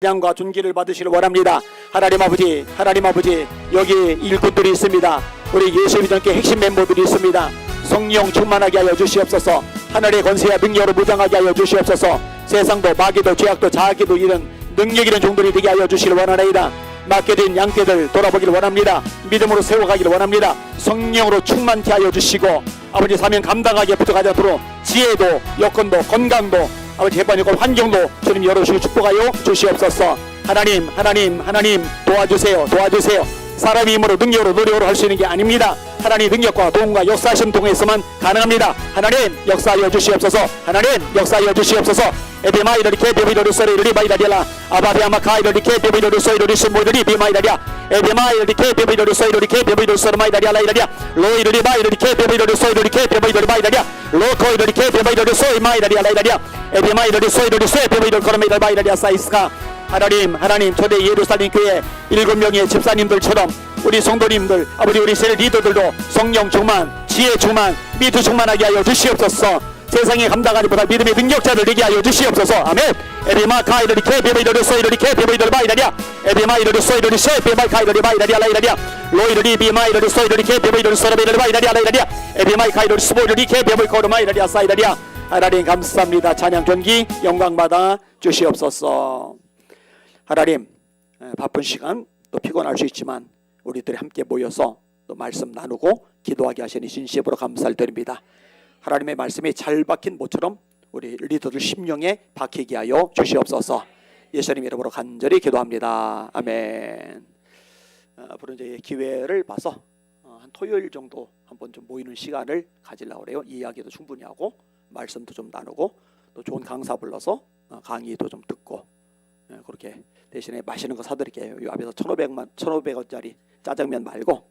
찬양과 존귀를 받으시길 원합니다. 하나님 아버지, 하나님 아버지, 여기 일꾼들이 있습니다. 우리 예수비전교회 핵심 멤버들이 있습니다. 성령 충만하게 하여 주시옵소서. 하늘의 권세와 능력으로 무장하게 하여 주시옵소서. 세상도 마귀도 죄악도 자아기도 이런 능력 있는 종들이 되게 하여 주시길 원하나이다. 맡겨진 양떼들 돌아보기를 원합니다. 믿음으로 세워가기를 원합니다. 성령으로 충만케 하여 주시고 아버지 사명 감당하게 부탁하도록 지혜도 여건도 건강도 아버지 재판이고 환경도 주님 열어주시고 축복하여 주시옵소서. 하나님 하나님 하나님 도와주세요. 도와주세요. 사람의 힘으로 능력으로 노력으로 할 수 있는 게 아닙니다. 하나님 능력과 도움과 역사하심 통해서만 가능합니다. 하나님 역사하여 주시옵소서. 하나님 역사하여 주시옵소서. 에비마이르리 케베비로르 소리르리 마이라리라 아바비아마카이르리 케베비로르 소리르리 스모르리 비마이라리아 에비마이르리 케베비로르 소리르리 케베비로르 소리 마이라리아 라이라리아 로이르리 마이르리 케베비로르 소리르리 케베비로르 마이라리아 로코이르리 케베비로르 소리 마이라리아 라이라리아 에비마이르리 소리르리 세베비로르 코르메이라 마이라리아 사이스카. 하나님 하나님 초대 예루살렘 교회 7명의 집사님들처럼 우리 성도님들 아버지 우리 셀 리더들도 성령 충만 지혜 충만 믿음 충만하게 하여 주시옵소서. 세상에 감당하지 못할 믿음의 능력자들 되게 하여 주시옵소서. 아멘. 에비마 카이르리 케베베이르 소이르리 케베베이르 마이라리아 에비마이르 소이르리 세베마 카이르리 마이라리아 라이라리아 로이르리 비마이르 소이르리 케베베이르 소르베이르 마이라리아 라이라리아 에비마이 카이르리 스보르리 케베베이르 코르 마이라리아 사이라리아. 하나님 감사합니다. 찬양 존귀 영광 받아 주시옵소서. 하나님 바쁜 시간 또 피곤할 수 있지만 우리들이 함께 모여서 또 말씀 나누고 기도하게 하시니 진심으로 감사를 드립니다. 하나님의 말씀이 잘 박힌 모처럼 우리 리더들 심령에 박히게 하여 주시옵소서. 예수님 이름으로 간절히 기도합니다. 아멘. 앞으로 이제 기회를 봐서 한 토요일 정도 한번 좀 모이는 시간을 가지려고 그래요. 이야기도 충분히 하고 말씀도 좀 나누고 또 좋은 강사 불러서 강의도 좀 듣고 그렇게 대신에 맛있는 거 사드릴게요. 이 앞에서 1,500원짜리 짜장면 말고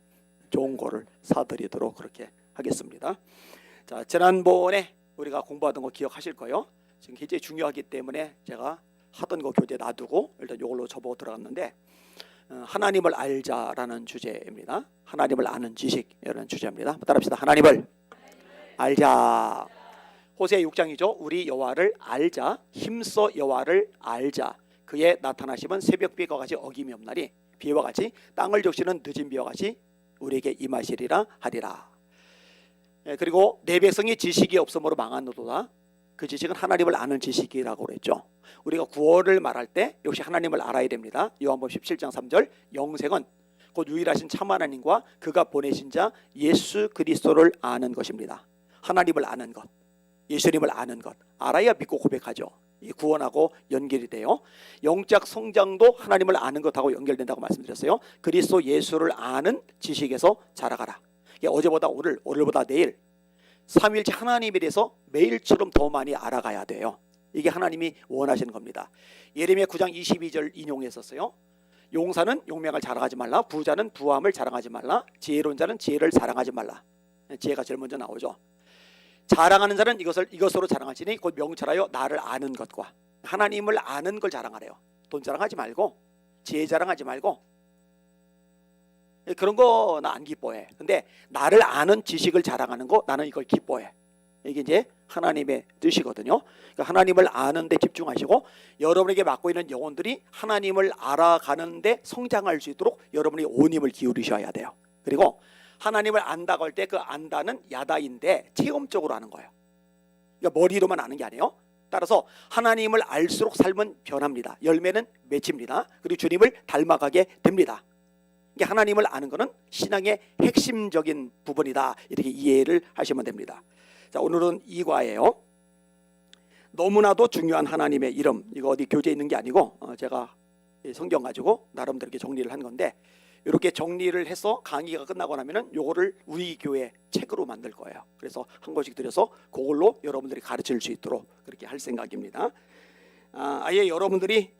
좋은 거를 사드리도록 그렇게 하겠습니다. 자, 지난번에 우리가 공부하던 거 기억하실 거예요. 지금 굉장히 중요하기 때문에 제가 하던 거 교재 놔두고 일단 이걸로 접어 들어갔는데 하나님을 알자라는 주제입니다. 하나님을 아는 지식이라는 주제입니다. 따라합시다. 하나님을 알자. 호세아 6장이죠. 우리 여호와를 알자. 힘써 여호와를 알자. 그의 나타나심은 새벽비와 같이 어김이 없나니 비와 같이 땅을 적시는 늦은 비와 같이 우리에게 임하시리라 하리라. 그리고 내 백성이 지식이 없음으로 망하노도다. 그 지식은 하나님을 아는 지식이라고 그랬죠. 우리가 구원을 말할 때 역시 하나님을 알아야 됩니다. 요한복음 17장 3절 영생은 곧 유일하신 참 하나님과 그가 보내신 자 예수 그리스도를 아는 것입니다. 하나님을 아는 것, 예수님을 아는 것 알아야 믿고 고백하죠. 이 구원하고 연결이 돼요. 영적 성장도 하나님을 아는 것하고 연결된다고 말씀드렸어요. 그리스도 예수를 아는 지식에서 자라가라. 어제보다 오늘, 오늘보다 내일 삼위일체 하나님에 대해서 매일처럼 더 많이 알아가야 돼요. 이게 하나님이 원하시는 겁니다. 예레미야 9장 22절 인용했었어요. 용사는 용맹을 자랑하지 말라. 부자는 부함을 자랑하지 말라. 지혜로운 자는 지혜를 자랑하지 말라. 지혜가 제일 먼저 나오죠. 자랑하는 자는 이것으로 자랑하시니 곧 명철하여 나를 아는 것과 하나님을 아는 걸 자랑하래요. 돈 자랑하지 말고 지혜 자랑하지 말고 그런 거 나 안 기뻐해. 근데 나를 아는 지식을 자랑하는 거 나는 이걸 기뻐해. 이게 이제 하나님의 뜻이거든요. 그러니까 하나님을 아는 데 집중하시고 여러분에게 맡고 있는 영혼들이 하나님을 알아가는 데 성장할 수 있도록 여러분이 온 힘을 기울이셔야 돼요. 그리고 하나님을 안다고 할 때 그 안다는 야다인데 체험적으로 하는 거예요. 그러니까 머리로만 아는 게 아니에요. 따라서 하나님을 알수록 삶은 변합니다. 열매는 맺힙니다. 그리고 주님을 닮아가게 됩니다. 이게 하나님을 아는 것은 신앙의 핵심적인 부분이다. 이렇게 이해를 하시면 됩니다. 자, 오늘은 2과예요. 너무나도 중요한 하나님의 이름. 이거 어디 교재에 있는 게 아니고 제가 성경 가지고 나름대로 이렇게 정리를 한 건데 이렇게 정리를 해서 강의가 끝나고 나면은 요거를 우리 교회 책으로 만들 거예요. 그래서 한 권씩 드려서 그걸로 여러분들이 가르칠 수 있도록 그렇게 할 생각입니다. 아예 여러분들이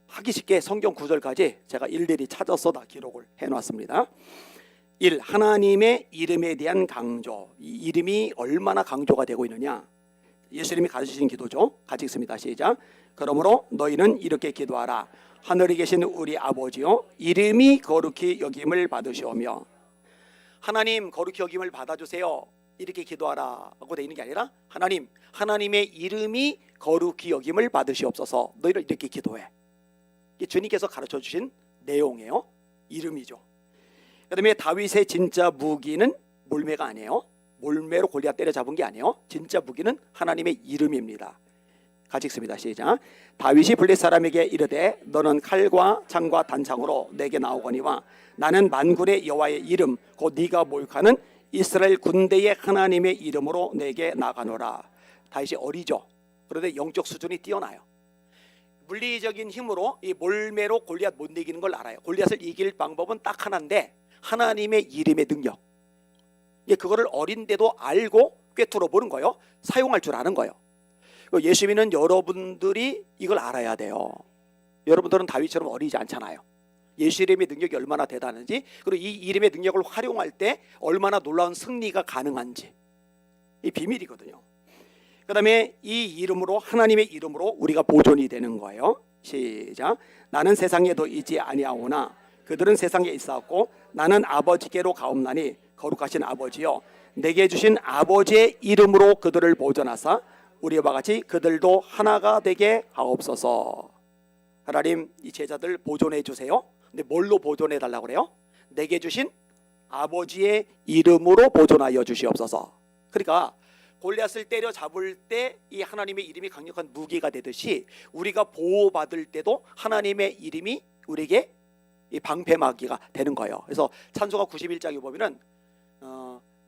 하기 쉽게 성경 구절까지 제가 일일이 찾아서 다 기록을 해놨습니다. 1. 하나님의 이름에 대한 강조. 이 이름이 얼마나 강조가 되고 있느냐. 예수님이 가르치신 기도죠. 같이 읽습니다. 시작. 그러므로 너희는 이렇게 기도하라. 하늘에 계신 우리 아버지요 이름이 거룩히 여김을 받으시오며. 하나님 거룩히 여김을 받아주세요. 이렇게 기도하라 하고 되어 있는 게 아니라 하나님의 이름이 거룩히 여김을 받으시옵소서. 너희를 이렇게 기도해. 이게 주님께서 가르쳐 주신 내용이에요. 이름이죠. 그다음에 다윗의 진짜 무기는 몰매가 아니에요. 몰매로 골리앗 때려잡은 게 아니에요. 진짜 무기는 하나님의 이름입니다. 같이 읽습니다. 시작. 다윗이 블레 사람에게 이르되 너는 칼과 창과 단창으로 내게 나오거니와 나는 만군의 여호와의 이름 곧 네가 모욕하는 이스라엘 군대의 하나님의 이름으로 내게 나가노라. 다윗이 어리죠. 그런데 영적 수준이 뛰어나요. 물리적인 힘으로 이 몰매로 골리앗 못 이기는 걸 알아요. 골리앗을 이길 방법은 딱 하나인데 하나님의 이름의 능력. 그거를 어린데도 알고 꿰뚫어 보는 거예요. 사용할 줄 아는 거예요. 예수 믿는 여러분들이 이걸 알아야 돼요. 여러분들은 다윗처럼 어리지 않잖아요. 예수 이름의 능력이 얼마나 대단한지, 그리고 이 이름의 능력을 활용할 때 얼마나 놀라운 승리가 가능한지, 이 비밀이거든요. 그 다음에 이 이름으로, 하나님의 이름으로 우리가 보존이 되는 거예요. 시작. 나는 세상에도 있지 아니하오나 그들은 세상에 있사옵고 나는 아버지께로 가옵나니 거룩하신 아버지여 내게 주신 아버지의 이름으로 그들을 보존하사 우리와 같이 그들도 하나가 되게 하옵소서. 하나님, 이 제자들 보존해 주세요. 근데 뭘로 보존해 달라고 그래요? 내게 주신 아버지의 이름으로 보존하여 주시옵소서. 그러니까 골리앗을 때려잡을 때 이 하나님의 이름이 강력한 무기가 되듯이 우리가 보호받을 때도 하나님의 이름이 우리에게 이 방패막이가 되는 거예요. 그래서 찬송가 91장에 보면은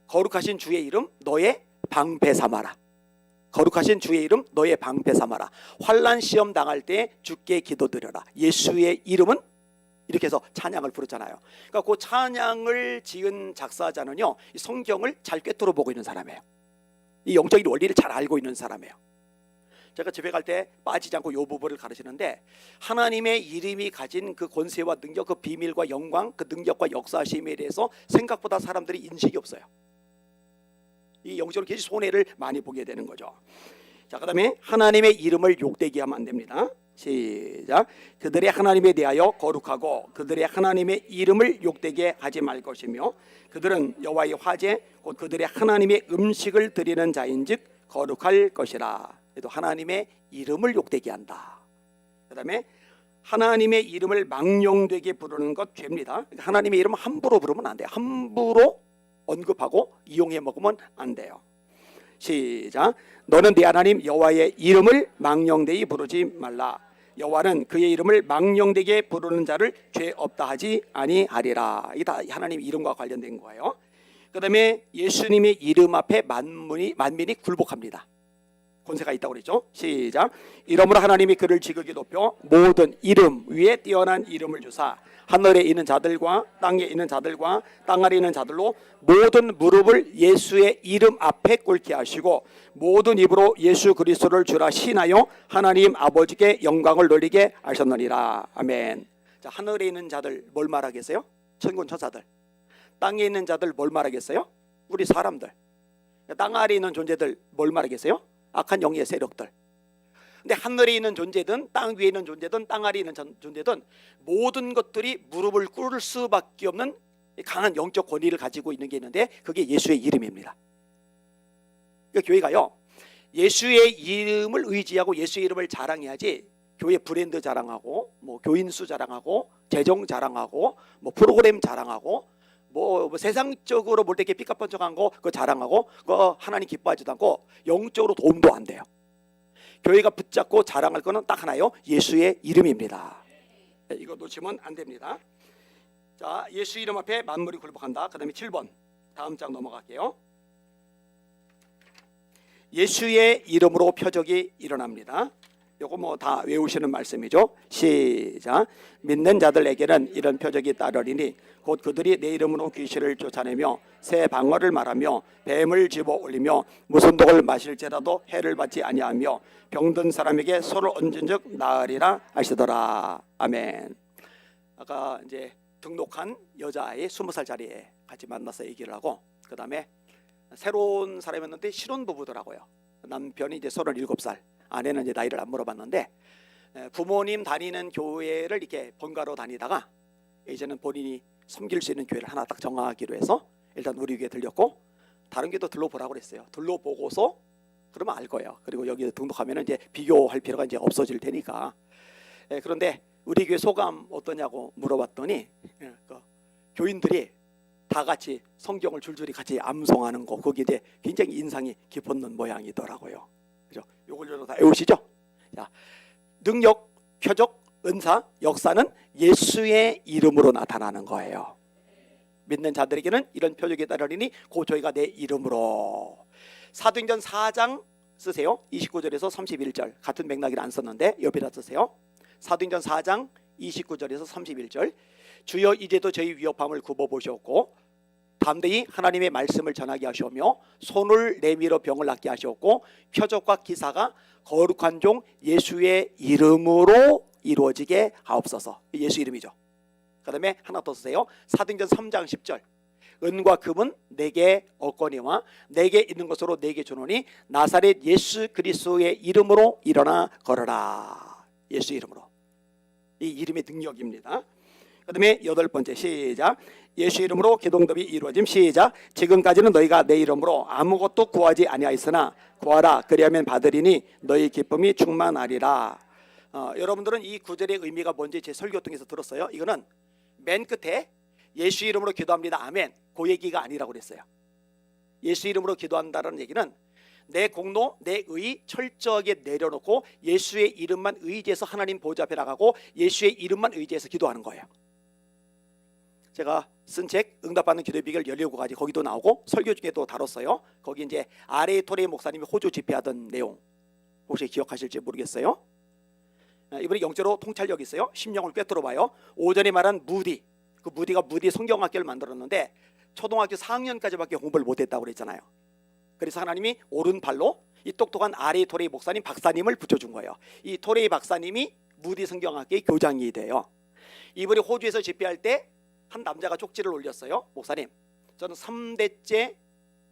거룩하신 주의 이름 너의 방패 삼아라. 거룩하신 주의 이름 너의 방패 삼아라. 환난 시험 당할 때 주께 기도드려라. 예수의 이름은 이렇게 해서 찬양을 부르잖아요. 그러니까 그 찬양을 지은 작사자는요, 이 성경을 잘 꿰뚫어 보고 있는 사람이에요. 이 영적인 원리를 잘 알고 있는 사람이에요. 제가 집에 갈 때 빠지지 않고 이 부분을 가르치는데 하나님의 이름이 가진 그 권세와 능력, 그 비밀과 영광, 그 능력과 역사심에 대해서 생각보다 사람들이 인식이 없어요. 이 영적으로 계속 손해를 많이 보게 되는 거죠. 자, 그 다음에 하나님의 이름을 욕되게 하면 안 됩니다. 시작. 그들의 하나님에 대하여 거룩하고 그들의 하나님의 이름을 욕되게 하지 말 것이며 그들은 여호와의 화제 곧 그들의 하나님의 음식을 드리는 자인즉 거룩할 것이라. 또 하나님의 이름을 욕되게 한다. 그 다음에 하나님의 이름을 망령되게 부르는 것 죄입니다. 하나님의 이름 함부로 부르면 안 돼요. 함부로 언급하고 이용해 먹으면 안 돼요. 시작. 너는 네 하나님 여호와의 이름을 망령되이 부르지 말라. 여호와는 그의 이름을 망령되게 부르는 자를 죄 없다 하지 아니하리라. 이게 다 하나님 이름과 관련된 거예요. 그 다음에 예수님의 이름 앞에 만민이 굴복합니다. 권세가 있다고 그랬죠. 시작. 이러므로 하나님이 그를 지극히 높여 모든 이름 위에 뛰어난 이름을 주사 하늘에 있는 자들과 땅에 있는 자들과 땅 아래 있는 자들로 모든 무릎을 예수의 이름 앞에 꿇게 하시고 모든 입으로 예수 그리스도를 주라 신하여 하나님 아버지께 영광을 돌리게 하셨느니라. 아멘. 자, 하늘에 있는 자들 뭘 말하겠어요? 천군 천사들. 땅에 있는 자들 뭘 말하겠어요? 우리 사람들. 땅 아래 있는 존재들 뭘 말하겠어요? 악한 영의 세력들. 근데 하늘에 있는 존재든 땅 위에 있는 존재든 땅 아래에 있는 존재든 모든 것들이 무릎을 꿇을 수밖에 없는 강한 영적 권위를 가지고 있는 게 있는데 그게 예수의 이름입니다. 그러니까 교회가요, 예수의 이름을 의지하고 예수의 이름을 자랑해야지 교회 브랜드 자랑하고 뭐 교인 수 자랑하고 재정 자랑하고 뭐 프로그램 자랑하고 뭐 세상적으로 볼 때 이렇게 삐까뻔쩍한 거 그거 자랑하고 그거 하나님 기뻐하지도 않고 영적으로 도움도 안 돼요. 교회가 붙잡고 자랑할 거는 딱 하나요. 예수의 이름입니다. 이거 놓치면 안 됩니다. 자, 예수 이름 앞에 만물이 굴복한다. 그 다음에 7번 다음 장 넘어갈게요. 예수의 이름으로 표적이 일어납니다. 요거 뭐 다 외우시는 말씀이죠. 시작. 믿는 자들에게는 이런 표적이 따르리니 곧 그들이 내 이름으로 귀신을 쫓아내며 새 방언을 말하며 뱀을 집어 올리며 무슨 독을 마실지라도 해를 받지 아니하며 병든 사람에게 손을 얹은즉 나으리라 하시더라. 아멘. 아까 이제 등록한 여자아이 20살짜리에 같이 만나서 얘기를 하고 그 다음에 새로운 사람이었는데 신혼부부더라고요. 남편이 이제 37살, 아내는 이제 나이를 안 물어봤는데 부모님 다니는 교회를 이렇게 번갈아 다니다가 이제는 본인이 섬길 수 있는 교회를 하나 딱 정하기로 해서 일단 우리 교회 들렸고 다른 교회도 들러보라고 그랬어요. 들러보고서 그러면 알 거예요. 그리고 여기 등록하면 이제 비교할 필요가 이제 없어질 테니까. 그런데 우리 교회 소감 어떠냐고 물어봤더니 그 교인들이 다 같이 성경을 줄줄이 같이 암송하는 거, 거기에 대해 굉장히 인상이 깊었는 모양이더라고요. 그죠? 요걸 여러분 다 외우시죠? 자, 능력, 표적, 은사, 역사는 예수의 이름으로 나타나는 거예요. 믿는 자들에게는 이런 표적이 따르리니 곧 저희가 내 이름으로. 사도행전 4장 쓰세요. 29절에서 31절 같은 맥락이라 안 썼는데 옆에다 쓰세요. 사도행전 4장 29절에서 31절. 주여 이제도 저희 위협함을 굽어보셨고 담대히 하나님의 말씀을 전하게 하시오며 손을 내밀어 병을 낫게 하시었고 표적과 기사가 거룩한 종 예수의 이름으로 이루어지게 하옵소서. 예수 이름이죠. 그 다음에 하나 더 쓰세요. 사도행전 3장 10절. 은과 금은 내게 얻거니와 내게 있는 것으로 내게 주노니 나사렛 예수 그리스도의 이름으로 일어나 걸어라. 예수 이름으로. 이 이름의 능력입니다. 그 다음에 여덟 번째 시작. 예수 이름으로 기도응답이 이루어짐. 시작. 지금까지는 너희가 내 이름으로 아무것도 구하지 아니하였으나 구하라 그리하면 받으리니 너희 기쁨이 충만하리라. 여러분들은 이 구절의 의미가 뭔지 제 설교 통해서 들었어요. 이거는 맨 끝에 예수 이름으로 기도합니다. 아멘. 그 얘기가 아니라고 그랬어요. 예수 이름으로 기도한다는 얘기는 내 공로, 내 의 철저하게 내려놓고 예수의 이름만 의지해서 하나님 보좌 앞에 나가고 예수의 이름만 의지해서 기도하는 거예요. 제가 쓴 책 응답받는 기도의 비결 17가지 거기도 나오고 설교 중에도 다뤘어요. 거기 이제 아레이 토레이 목사님이 호주 집회하던 내용 혹시 기억하실지 모르겠어요. 이번에 영적으로 통찰력 있어요. 심령을 꿰뚫어 봐요. 오전에 말한 무디, 그 무디가 무디 성경학교를 만들었는데 초등학교 4학년까지밖에 공부를 못했다고 그랬잖아요. 그래서 하나님이 오른팔로 이 똑똑한 아레이 토레이 목사님 박사님을 붙여준 거예요. 이 토레이 박사님이 무디 성경학교의 교장이 돼요. 이번에 호주에서 집회할 때 한 남자가 쪽지를 올렸어요. 목사님, 저는 3대째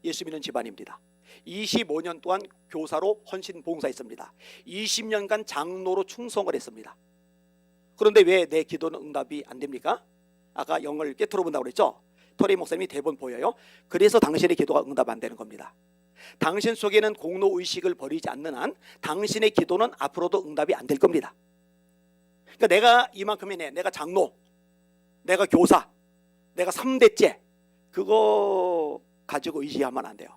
예수 믿는 집안입니다. 25년 동안 교사로 헌신 봉사했습니다. 20년간 장로로 충성을 했습니다. 그런데 왜 내 기도는 응답이 안 됩니까? 아까 영을 깨트려 본다고 그랬죠? 토레이 목사님이 대본 보여요. 그래서 당신의 기도가 응답 안 되는 겁니다. 당신 속에는 공로의식을 버리지 않는 한 당신의 기도는 앞으로도 응답이 안 될 겁니다. 그러니까 내가 이만큼이네, 내가 장로, 내가 교사, 내가 3대째 그거 가지고 의지하면 안 돼요.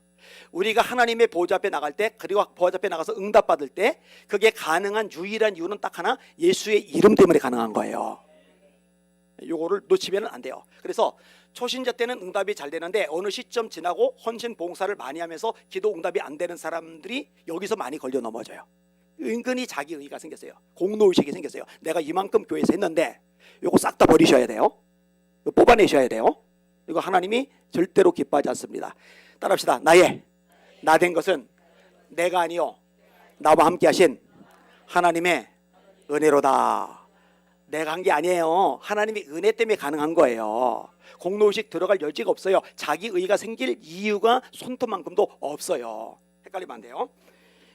우리가 하나님의 보좌 앞에 나갈 때, 그리고 보좌 앞에 나가서 응답받을 때 그게 가능한 유일한 이유는 딱 하나, 예수의 이름 때문에 가능한 거예요. 요거를 놓치면 안 돼요. 그래서 초신자 때는 응답이 잘 되는데 어느 시점 지나고 헌신 봉사를 많이 하면서 기도 응답이 안 되는 사람들이 여기서 많이 걸려 넘어져요. 은근히 자기의가 생겼어요. 공로의식이 생겼어요. 내가 이만큼 교회에서 했는데 요거 싹 다 버리셔야 돼요. 이거 뽑아내셔야 돼요. 이거 하나님이 절대로 기뻐하지 않습니다. 따라합시다. 나 된 것은 내가 아니요 나와 함께 하신 하나님의 은혜로다. 내가 한 게 아니에요. 하나님의 은혜 때문에 가능한 거예요. 공로의식 들어갈 여지가 없어요. 자기 의가 생길 이유가 손톱만큼도 없어요. 헷갈리면 안 돼요.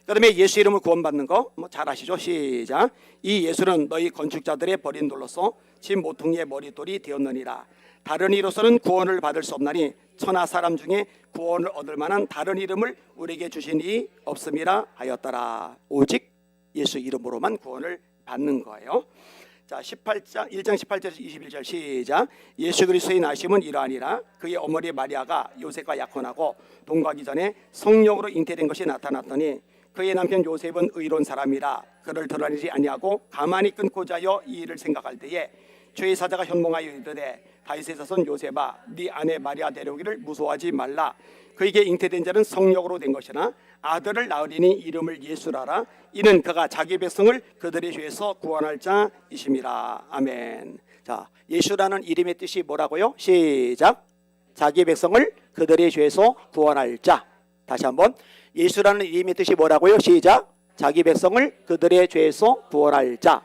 그 다음에 예수 이름을 구원받는 거 뭐 잘 아시죠? 시작. 이 예수는 너희 건축자들의 버린 돌로서 집 모퉁이의 머릿돌이 되었느니라. 다른 이로서는 구원을 받을 수 없나니 천하 사람 중에 구원을 얻을 만한 다른 이름을 우리에게 주신 이 없음이라 하였더라. 오직 예수 이름으로만 구원을 받는 거예요. 자, 1장 18절에서 21절 시작. 예수 그리스도의 나심은 이러하니라. 그의 어머니 마리아가 요셉과 약혼하고 동거하기 전에 성령으로 잉태된 것이 나타났더니 그의 남편 요셉은 의로운 사람이라 그를 드러내지 아니하고 가만히 끊고자 하여 이 일을 생각할 때에 주의 사자가 현몽하여 이르되 다윗의 자손 요셉아 네 아내 마리아 데려오기를 무서워하지 말라. 그에게 잉태된 자는 성령으로 된 것이나 아들을 낳으리니 이름을 예수라라. 이는 그가 자기 백성을 그들의 죄에서 구원할 자이심이라. 아멘. 자, 예수라는 이름의 뜻이 뭐라고요? 시작. 자기 백성을 그들의 죄에서 구원할 자. 다시 한번. 예수라는 이름의 뜻이 뭐라고요? 시작. 자기 백성을 그들의 죄에서 구원할 자.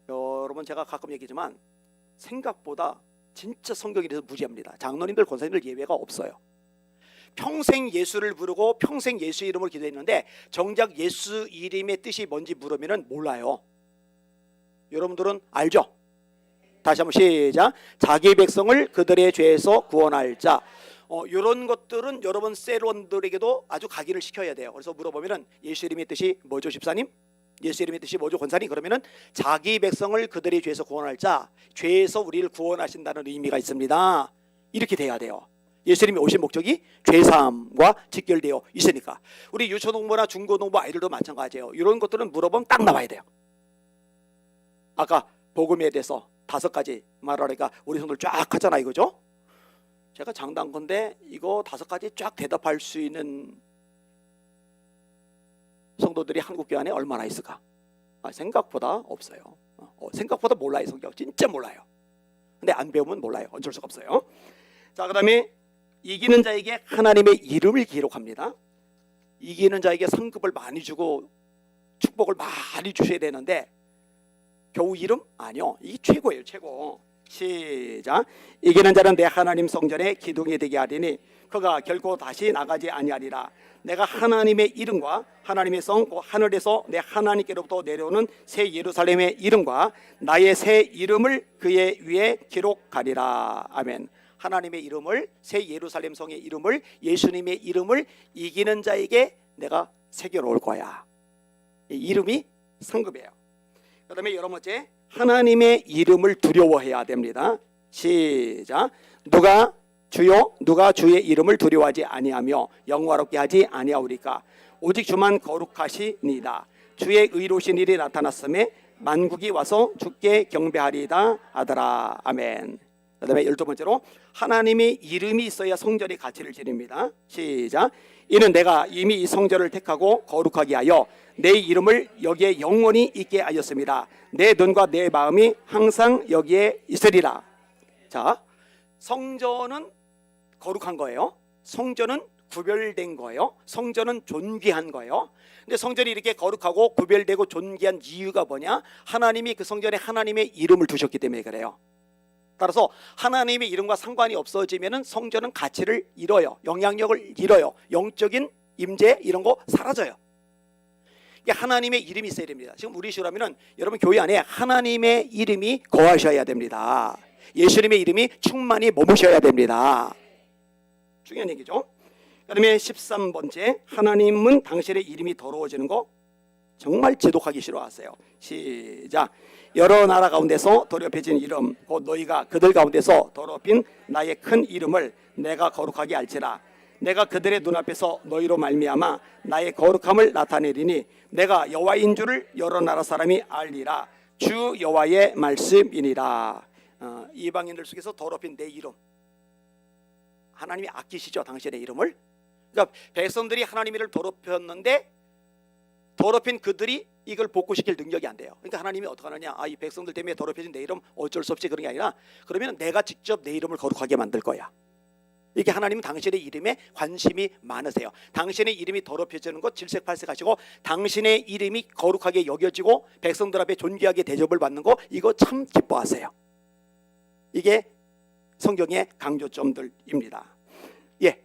여러분, 제가 가끔 얘기지만 생각보다 진짜 성경에 대해서 무지합니다. 장로님들, 권사님들 예외가 없어요. 평생 예수를 부르고 평생 예수 이름을 기도했는데 정작 예수 이름의 뜻이 뭔지 물으면 몰라요. 여러분들은 알죠? 다시 한번 시작. 자기 백성을 그들의 죄에서 구원할 자. 이런 것들은 여러분 셀원들에게도 아주 각인을 시켜야 돼요. 그래서 물어보면은 예수 이름의 뜻이 뭐죠, 집사님? 예수 이름의 뜻이 뭐죠? 권사님, 그러면은 자기 백성을 그들의 죄에서 구원할 자, 죄에서 우리를 구원하신다는 의미가 있습니다. 이렇게 돼야 돼요. 예수님이 오신 목적이 죄사함과 직결되어 있으니까. 우리 유초농부나 중고농부 아이들도 마찬가지예요. 이런 것들은 물어보면 딱 나와야 돼요. 아까 복음에 대해서 5가지 말하니까 우리 손들 쫙 하잖아 이거죠. 제가 장담컨대 이거 5가지 쫙 대답할 수 있는 성도들이 한국 교회 안에 얼마나 있을까? 생각보다 없어요. 생각보다 몰라요. 성경 진짜 몰라요. 근데 안 배우면 몰라요. 어쩔 수가 없어요. 자, 그 다음에 이기는 자에게 하나님의 이름을 기록합니다. 이기는 자에게 상급을 많이 주고 축복을 많이 주셔야 되는데 겨우 이름? 아니요. 이게 최고예요. 최고. 시작. 이기는 자는 내 하나님 성전에 기둥이 되게 하리니 그가 결코 다시 나가지 아니하리라. 내가 하나님의 이름과 하나님의 성, 하늘에서 내 하나님께로부터 내려오는 새 예루살렘의 이름과 나의 새 이름을 그의 위에 기록하리라. 아멘. 하나님의 이름을, 새 예루살렘 성의 이름을, 예수님의 이름을 이기는 자에게 내가 새겨놓을 거야. 이 이름이 상급이에요. 그 다음에 여러 번째, 하나님의 이름을 두려워해야 됩니다. 시작. 누가 주의 이름을 두려워하지 아니하며 영화롭게 하지 아니하오리까? 오직 주만 거룩하시니이다. 주의 의로우신 일이 나타났음에 만국이 와서 주께 경배하리이다 하더라. 아멘. 그 다음에 12번째로 하나님의 이름이 있어야 성전의 가치를 지닙니다. 시작. 이는 내가 이미 이 성전을 택하고 거룩하게 하여 내 이름을 여기에 영원히 있게 하였습니다. 내 눈과 내 마음이 항상 여기에 있으리라. 자, 성전은 거룩한 거예요. 성전은 구별된 거예요. 성전은 존귀한 거예요. 근데 성전이 이렇게 거룩하고 구별되고 존귀한 이유가 뭐냐? 하나님이 그 성전에 하나님의 이름을 두셨기 때문에 그래요. 따라서 하나님의 이름과 상관이 없어지면 성전은 가치를 잃어요. 영향력을 잃어요. 영적인 임재 이런 거 사라져요. 이게 하나님의 이름이 있어야 됩니다. 지금 우리 시라면은 여러분 교회 안에 하나님의 이름이 거하셔야 됩니다. 예수님의 이름이 충만히 머무셔야 됩니다. 중요한 얘기죠. 그 다음에 13번째, 하나님은 당신의 이름이 더러워지는 거 정말 지독하기 싫어하세요. 시작. 여러 나라 가운데서 더럽혀진 이름 곧 너희가 그들 가운데서 더럽힌 나의 큰 이름을 내가 거룩하게 알지라. 내가 그들의 눈앞에서 너희로 말미암아 나의 거룩함을 나타내리니 내가 여호와인 줄을 여러 나라 사람이 알리라. 주 여호와의 말씀이니라. 이방인들 속에서 더럽힌 내 이름, 하나님이 아끼시죠. 당신의 이름을. 그러니까 백성들이 하나님을 더럽혔는데 더럽힌 그들이 이걸 복구시킬 능력이 안 돼요. 그러니까 하나님이 어떻게 하느냐? 이 백성들 때문에 더럽혀진 내 이름 어쩔 수 없이 그런 게 아니라 그러면 내가 직접 내 이름을 거룩하게 만들 거야. 이게 하나님은 당신의 이름에 관심이 많으세요. 당신의 이름이 더럽혀지는 것 질색팔색하시고 당신의 이름이 거룩하게 여겨지고 백성들 앞에 존귀하게 대접을 받는 거 이거 참 기뻐하세요. 이게 성경의 강조점들입니다. 예.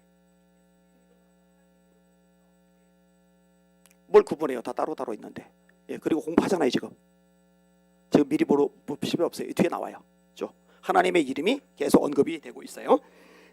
뭘 구분해요? 다 따로따로 있는데. 예, 그리고 공부하잖아요 지금 미리 보러 필요 없어요. 뒤에 나와요. 하나님의 이름이 계속 언급이 되고 있어요.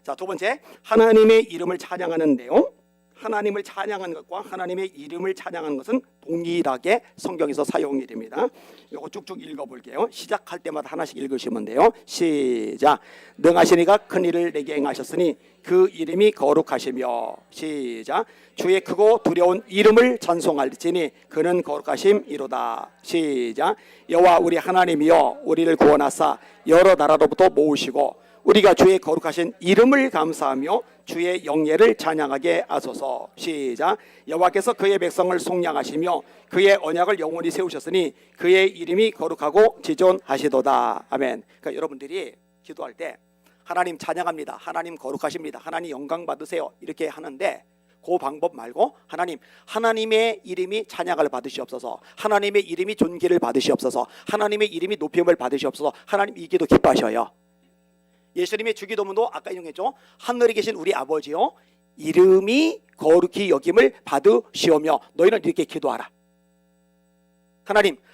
자, 두 번째, 하나님의 이름을 찬양하는 내용. 하나님을 찬양하는 것과 하나님의 이름을 찬양하는 것은 동일하게 성경에서 사용이 됩니다. 이거 쭉쭉 읽어볼게요. 시작할 때마다 하나씩 읽으시면 돼요. 시작. 능하신 이가 큰 일을 내게 행하셨으니 그 이름이 거룩하시며. 시작. 주의 크고 두려운 이름을 찬송할지니 그는 거룩하심이로다. 시작. 여호와 우리 하나님이여 우리를 구원하사 여러 나라로부터 모으시고 우리가 주의 거룩하신 이름을 감사하며 주의 영예를 찬양하게 하소서. 시작. 여호와께서 그의 백성을 속량하시며 그의 언약을 영원히 세우셨으니 그의 이름이 거룩하고 지존하시도다. 아멘. 그러니까 여러분들이 기도할 때 하나님 찬양합니다. 하나님 거룩하십니다. 하나님 영광 받으세요. 이렇게 하는데 그 방법 말고 하나님의 이름이 찬양을 받으시옵소서. 하나님의 이름이 존귀를 받으시옵소서. 하나님의 이름이 높임을 받으시옵소서. 하나님 이 기도 기뻐하셔요. 예수님의 주기도문도 아까 인용했죠. 하늘에 계신 우리 아버지요 이름이 거룩히 여김을 받으시오며 너희는 이렇게 기도하라.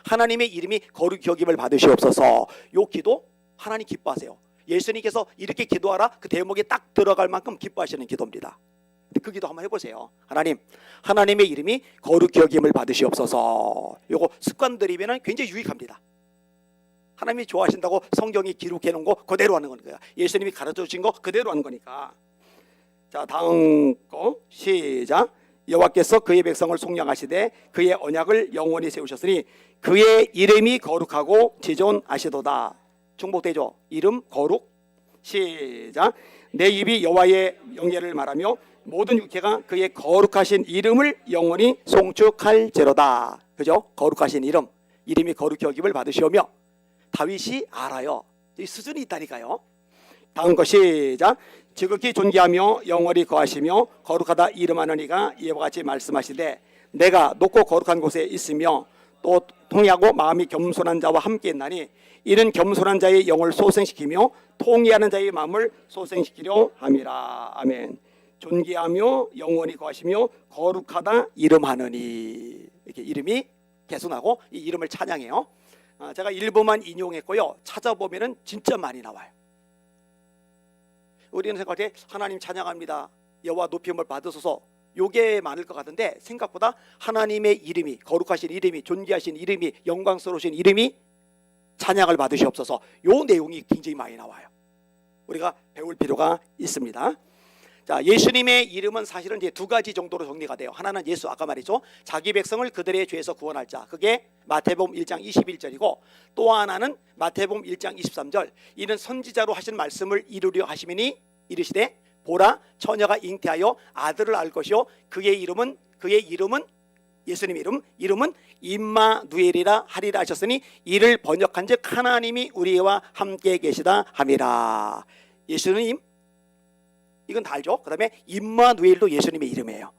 하나님의 이름이 거룩히 여김을 받으시옵소서. 요 기도 하나님 기뻐하세요. 예수님께서 이렇게 기도하라 그 대목에 딱 들어갈 만큼 기뻐하시는 기도입니다. 그 기도 한번 해보세요. 하나님, 하나님의 이름이 거룩히 여김을 받으시옵소서. 요거 습관 들이면 굉장히 유익합니다. 하나님이 좋아하신다고 성경이 기록해 놓은 거 그대로 하는 거니까요. 예수님이 가르쳐 주신 거 그대로 하는 거니까. 자, 다음 거 시작. 여호와께서 그의 백성을 속량하시되 그의 언약을 영원히 세우셨으니 그의 이름이 거룩하고 지존하시도다. 중복되죠. 이름 거룩. 시작. 내 입이 여호와의 영예를 말하며 모든 육체가 그의 거룩하신 이름을 영원히 송축할지로다. 그죠? 거룩하신 이름, 이름이 거룩히 여김을 받으시오며. 다윗이 알아요. 이 수준이 있다니까요. 다음 거 시작. 지극히 존귀하며 영원히 거하시며 거룩하다 이름하는 이가 이와 같이 말씀하시되 내가 높고 거룩한 곳에 있으며 또 통회하고 마음이 겸손한 자와 함께 있나니 이는 겸손한 자의 영을 소생시키며 통회하는 자의 마음을 소생시키려 함이라. 아멘. 존귀하며 영원히 거하시며 거룩하다 이름하느니. 이렇게 이름이 계속 나고 이 이름을 찬양해요. 제가 일부만 인용했고요. 찾아보면은 진짜 많이 나와요. 우리는 생각할 때 하나님 찬양합니다. 여호와 높임을 받으소서. 요게 많을 것 같은데 생각보다 하나님의 이름이, 거룩하신 이름이, 존귀하신 이름이, 영광스러우신 이름이 찬양을 받으시옵소서. 요 내용이 굉장히 많이 나와요. 우리가 배울 필요가 있습니다. 자, 예수님의 이름은 사실은 이제 두 가지 정도로 정리가 돼요. 하나는 예수, 아까 말했죠. 자기 백성을 그들의 죄에서 구원할 자. 그게 마태복음 1장 21절이고 또 하나는 마태복음 1장 23절. 이는 선지자로 하신 말씀을 이루려 하시미니 이르시되 보라 처녀가 잉태하여 아들을 알 것이요 그의 이름은 예수님 이름은 임마누엘이라 하리라 하셨으니 이를 번역한즉 하나님이 우리와 함께 계시다 함이라. 예수님 이건 다 알죠? 그 다음에 임마누엘도 예수님의 이름이에요.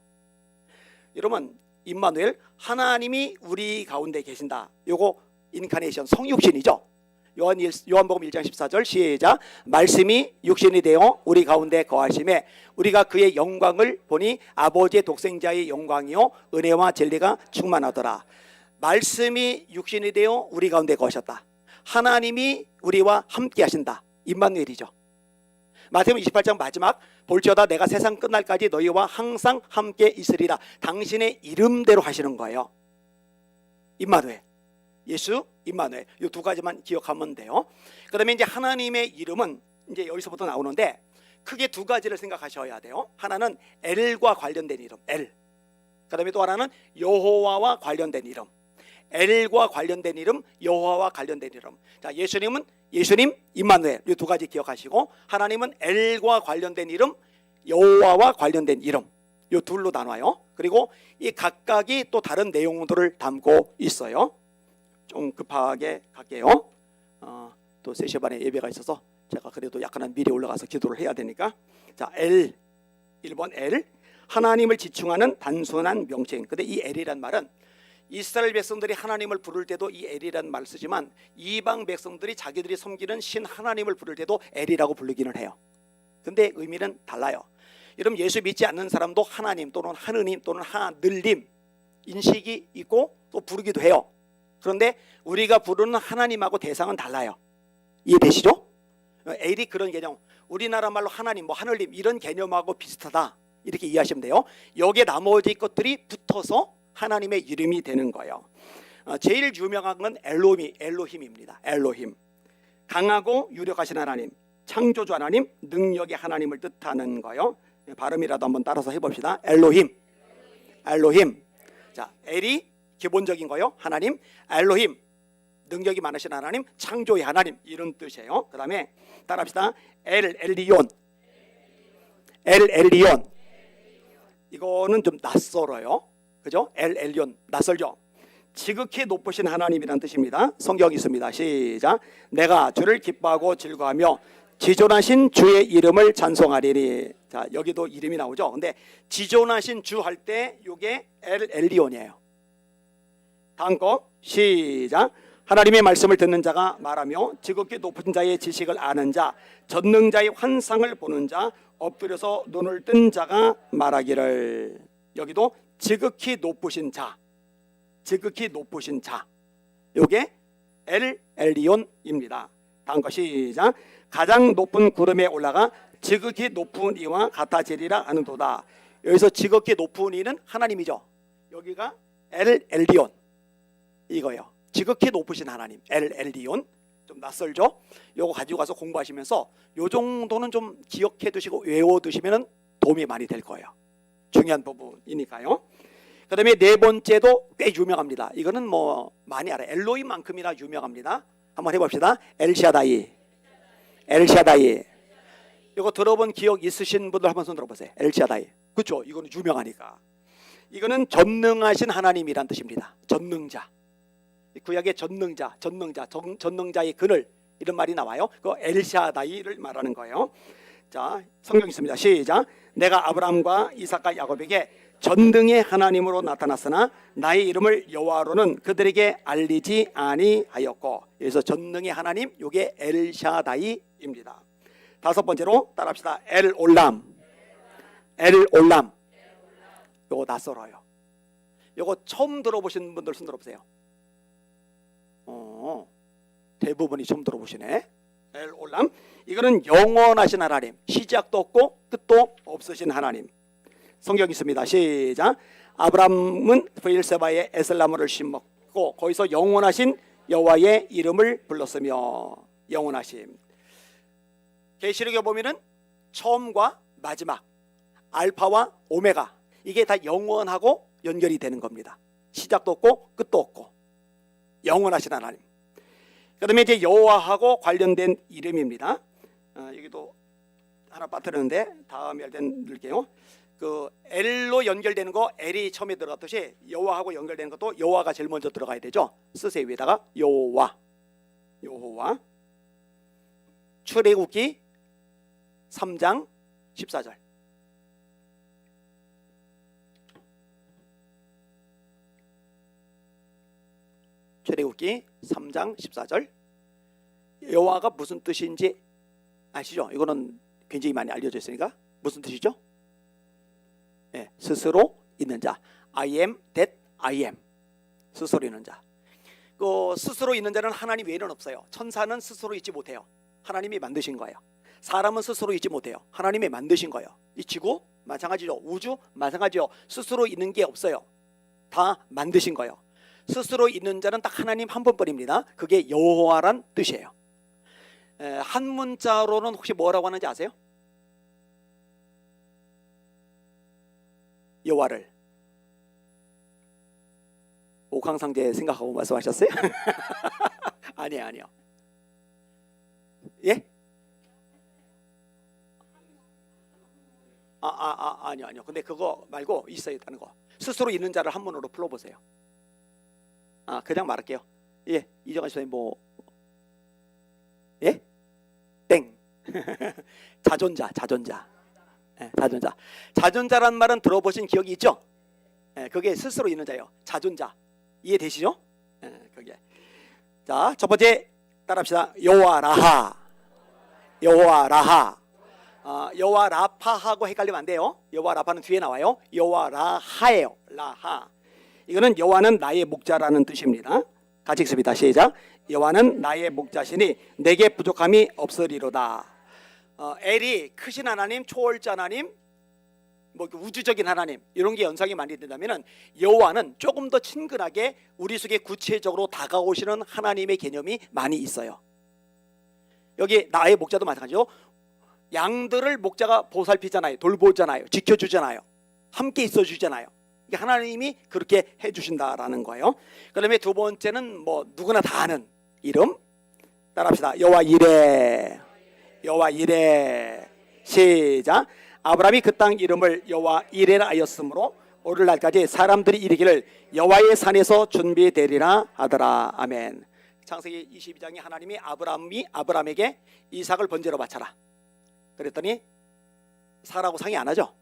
여러분 임마누엘 하나님이 우리 가운데 계신다. 요거 인카네이션 성육신이죠. 요한복음 1장 14절 시작. 말씀이 육신이 되어 우리 가운데 거하심에 우리가 그의 영광을 보니 아버지의 독생자의 영광이요 은혜와 진리가 충만하더라. 말씀이 육신이 되어 우리 가운데 거하셨다. 하나님이 우리와 함께 하신다. 임마누엘이죠. 마태복음 28장 마지막 볼지어다 내가 세상 끝날까지 너희와 항상 함께 있으리라. 당신의 이름대로 하시는 거예요. 임마누엘, 예수, 임마누엘. 이 두 가지만 기억하면 돼요. 그다음에 이제 하나님의 이름은 이제 여기서부터 나오는데 크게 두 가지를 생각하셔야 돼요. 하나는 엘과 관련된 이름, 엘. 그다음에 또 하나는 여호와와 관련된 이름. 엘과 관련된 이름, 여호와와 관련된 이름. 자, 예수님은 예수님, 임마누엘 이 두 가지 기억하시고 하나님은 엘과 관련된 이름, 여호와와 관련된 이름. 이 둘로 나눠요. 그리고 이 각각이 또 다른 내용들을 담고 있어요. 좀 급하게 갈게요. 또 3시 반에 예배가 있어서 제가 그래도 약간은 미리 올라가서 기도를 해야 되니까. 자, 엘 1번 엘 하나님을 지칭하는 단순한 명칭. 근데 이 엘이란 말은 이스라엘 백성들이 하나님을 부를 때도 이 엘이라는 말을 쓰지만 이방 백성들이 자기들이 섬기는 신 하나님을 부를 때도 엘이라고 부르기는 해요. 근데 의미는 달라요. 여러분 예수 믿지 않는 사람도 하나님 또는 하느님 또는 하늘님 인식이 있고 또 부르기도 해요. 그런데 우리가 부르는 하나님하고 대상은 달라요. 이해되시죠? 엘이 그런 개념. 우리나라 말로 하나님, 뭐 하늘님 이런 개념하고 비슷하다. 이렇게 이해하시면 돼요. 여기에 나머지 것들이 붙어서 하나님의 이름이 되는 거예요. 제일 유명한 건 엘로힘입니다. 엘로힘. 강하고 유력하신 하나님, 창조주 하나님, 능력의 하나님을 뜻하는 거예요. 발음이라도 한번 따라서 해봅시다. 엘로힘. 엘로힘. 자, 엘이 기본적인 거요. 하나님. 엘로힘. 능력이 많으신 하나님, 창조의 하나님 이런 뜻이에요. 그 다음에 따라합시다. 엘리온. 엘리온. 이거는 좀 낯설어요. 그죠? 엘리온 낯설죠? 지극히 높으신 하나님이라는 뜻입니다. 성경이 있습니다. 시작. 내가 주를 기뻐하고 즐거하며 지존하신 주의 이름을 찬송하리니. 자, 여기도 이름이 나오죠. 근데 지존하신 주 할 때 이게 엘리온이에요. 다음 거 시작. 하나님의 말씀을 듣는 자가 말하며 지극히 높은 자의 지식을 아는 자, 전능자의 환상을 보는 자, 엎드려서 눈을 뜬 자가 말하기를. 여기도 지극히 높으신 자, 지극히 높으신 자. 요게 엘리온입니다. 다음 거 시작. 가장 높은 구름에 올라가 지극히 높은 이와 같아지리라 하는도다. 여기서 지극히 높은 이는 하나님이죠. 여기가 엘 엘리온 이거예요. 지극히 높으신 하나님 엘 엘리온. 좀 낯설죠? 요거 가지고 가서 공부하시면서 요 정도는 좀 기억해 두시고 외워 두시면 도움이 많이 될 거예요. 중요한 부분이니까요. 그 다음에 네 번째도 꽤 유명합니다. 이거는 뭐 많이 알아요. 엘로힘만큼이나 유명합니다. 한번 해봅시다. 엘샤다이. 엘샤다이. 이거 들어본 기억 있으신 분들 한번 손 들어보세요. 엘샤다이. 그렇죠? 이거는 유명하니까. 이거는 전능하신 하나님이란 뜻입니다. 전능자. 구약의 전능자의 그늘 이런 말이 나와요. 그 엘샤다이를 말하는 거예요. 자, 성경 있습니다. 시작. 내가 아브라함과 이삭과 야곱에게 전능의 하나님으로 나타났으나 나의 이름을 여호와로는 그들에게 알리지 아니하였고, 여기서 전능의 하나님, 이게 엘샤다이입니다. 다섯 번째로 따라합시다. 엘올람. 엘올람. 요거 낯설어요. 요거 처음 들어보신 분들 손 들어보세요. 대부분이 처음 들어보시네. 엘올람. 이거는 영원하신 하나님, 시작도 없고 끝도 없으신 하나님. 성경 있습니다. 시작. 아브라함은 브엘세바에 에슬라무를 심었고 거기서 영원하신 여호와의 이름을 불렀으며. 영원하심. 계시록에 보면은 처음과 마지막, 알파와 오메가, 이게 다 영원하고 연결이 되는 겁니다. 시작도 없고 끝도 없고 영원하신 하나님. 그 다음에 이제 여호와하고 관련된 이름입니다. 여기도 하나 빠뜨렸는데 다음에 할 때는 넣을게요. 그 엘로 연결되는 거, 엘이 처음에 들어갔듯이 여호와하고 연결되는 것도 여호와가 제일 먼저 들어가야 되죠. 쓰세요. 위에다가 여호와. 여호와. 출애굽기 3장 14절. 출애굽기 3장 14절. 여호와가 무슨 뜻인지 아시죠? 이거는 굉장히 많이 알려져 있으니까. 무슨 뜻이죠? 네, 스스로 있는 자. I am that I am. 스스로 있는 자. 그 스스로 있는 자는 하나님 외에는 없어요. 천사는 스스로 있지 못해요. 하나님이 만드신 거예요. 사람은 스스로 있지 못해요. 하나님이 만드신 거예요. 이 지구 마찬가지죠. 우주 마찬가지죠. 스스로 있는 게 없어요. 다 만드신 거예요. 스스로 있는 자는 딱 하나님 한 분뿐입니다. 그게 여호와란 뜻이에요. 한 문자로는 혹시 뭐라고 하는지 아세요? 여호와를 옥황상제 생각하고 말씀하셨어요? 아니에요. 예? 아니요. 근데 그거 말고 있어야 있다는 거. 스스로 있는 자를 한문으로 풀어보세요. 그냥 말할게요. 예, 이정환 선생님 뭐 예? 땡. 자존자. 예, 자존자. 자존자란 말은 들어보신 기억이 있죠? 예, 그게 스스로 있는 자예요. 자존자. 이해되시죠? 예, 그게. 자, 첫 번째 따라합시다. 여호와 라하. 여호와 라하. 여호와 라파하고 헷갈리면 안 돼요. 여호와 라파는 뒤에 나와요. 여호와 라하예요. 라하. 이거는 여호와는 나의 목자라는 뜻입니다. 같이 읽습니다. 시작. 여호와는 나의 목자시니 내게 부족함이 없으리로다. 엘이 크신 하나님, 초월자 하나님, 뭐 우주적인 하나님, 이런 게 연상이 많이 된다면은 여호와는 조금 더 친근하게 우리 속에 구체적으로 다가오시는 하나님의 개념이 많이 있어요. 여기 나의 목자도 마찬가지죠. 양들을 목자가 보살피잖아요. 돌보잖아요. 지켜주잖아요. 함께 있어주잖아요. 하나님이 그렇게 해주신다라는 거예요. 그 다음에 두 번째는 뭐 누구나 다 아는 이름 따라합시다. 여호와 이레. 여호와 이레. 시작. 아브라함이 그 땅 이름을 여호와 이레라 하였으므로 오늘날까지 사람들이 이르기를 여호와의 산에서 준비되리라 하더라. 아멘. 창세기 22장에 하나님이 아브라함에게 이삭을 번제로 바쳐라 그랬더니 사라고 상의 안 하죠.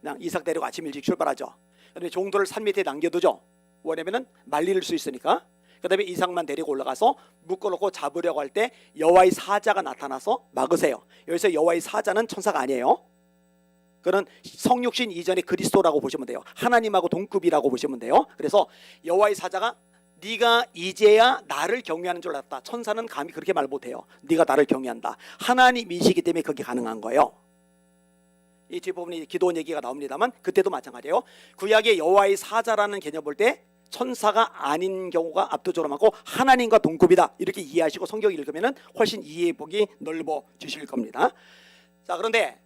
그냥 이삭 데리고 아침 일찍 출발하죠. 그다음에 종도를 산 밑에 남겨두죠. 왜냐면은 말릴 수 있으니까. 그다음에 이삭만 데리고 올라가서 묶어놓고 잡으려고 할 때 여호와의 사자가 나타나서 막으세요. 여기서 여호와의 사자는 천사가 아니에요. 그는 성육신 이전의 그리스도라고 보시면 돼요. 하나님하고 동급이라고 보시면 돼요. 그래서 여호와의 사자가 네가 이제야 나를 경외하는 줄 알았다. 천사는 감히 그렇게 말 못해요. 네가 나를 경외한다. 하나님이시기 때문에 그게 가능한 거예요. 이 뒷부분이 기도원 얘기가 나옵니다만 그때도 마찬가지예요. 구약의 여호와의 사자라는 개념 볼 때 천사가 아닌 경우가 압도적으로 많고 하나님과 동급이다 이렇게 이해하시고 성경 읽으면 훨씬 이해폭이 넓어지실 겁니다. 자, 그런데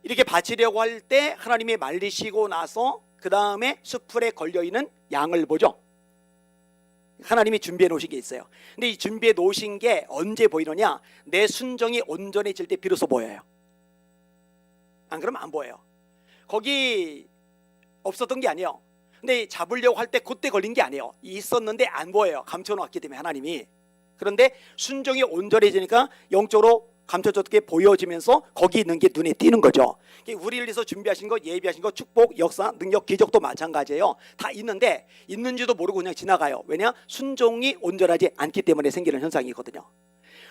이렇게 바치려고 할 때 하나님이 말리시고 나서 그 다음에 수풀에 걸려있는 양을 보죠. 하나님이 준비해 놓으신 게 있어요. 근데 이 준비해 놓으신 게 언제 보이느냐, 내 순종이 온전해질 때 비로소 보여요. 안 그러면 안 보여요. 거기 없었던 게 아니에요. 근데 잡으려고 할 때 그때 걸린 게 아니에요. 있었는데 안 보여요. 감춰놓았기 때문에 하나님이. 그런데 순종이 온전해지니까 영적으로 감춰졌게 보여지면서 거기 있는 게 눈에 띄는 거죠. 우리를 위해서 준비하신 거, 예비하신 거, 축복, 역사, 능력, 기적도 마찬가지예요. 다 있는데 있는지도 모르고 그냥 지나가요. 왜냐? 순종이 온전하지 않기 때문에 생기는 현상이거든요.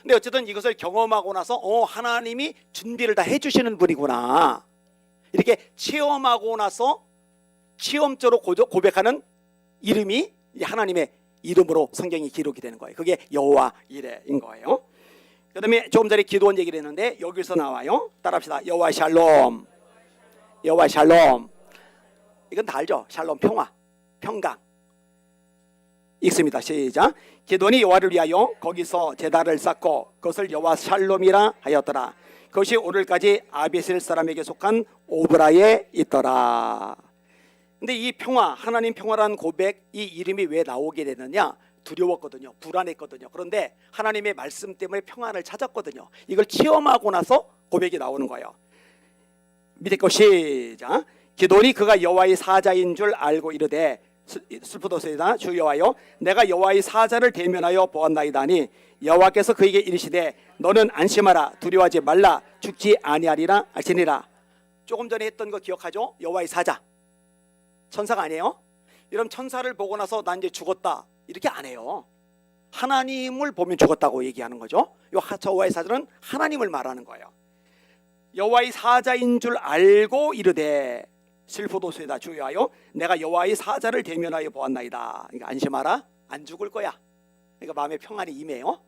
근데 어쨌든 이것을 경험하고 나서 하나님이 준비를 다 해주시는 분이구나, 이렇게 체험하고 나서 체험적으로 고백하는 이름이 하나님의 이름으로 성경이 기록이 되는 거예요. 그게 여호와 이레인 거예요. 그 다음에 조금 전에 기도원 얘기를 했는데 여기서 나와요. 따라합시다. 여호와 샬롬. 여호와 샬롬. 이건 다 알죠? 샬롬, 평화, 평강. 읽습니다. 시작. 기도원이 여호와를 위하여 거기서 제단을 쌓고 그것을 여호와 샬롬이라 하였더라. 그것이 오늘까지 아비셀 사람에게 속한 오브라에 있더라. 근데 이 평화, 하나님 평화라는 고백, 이 이름이 왜 나오게 되느냐? 두려웠거든요. 불안했거든요. 그런데 하나님의 말씀 때문에 평안을 찾았거든요. 이걸 체험하고 나서 고백이 나오는 거예요. 밑에 거 시작. 기도니 그가 여호와의 사자인 줄 알고 이르되 슬프도소이다. 주 여호와여, 내가 여호와의 사자를 대면하여 보았나이다니 여호와께서 그에게 이르시되 너는 안심하라, 두려워하지 말라, 죽지 아니하리라 하시니라. 조금 전에 했던 거 기억하죠? 여호와의 사자, 천사가 아니에요. 이런 천사를 보고 나서 난 이제 죽었다 이렇게 안 해요. 하나님을 보면 죽었다고 얘기하는 거죠. 여호와의 사자는 하나님을 말하는 거예요. 여호와의 사자인 줄 알고 이르되 슬프도소이다. 주 여호와여, 내가 여호와의 사자를 대면하여 보았나이다. 그러니까 안심하라, 안 죽을 거야. 그러니까 마음의 평안이 임해요.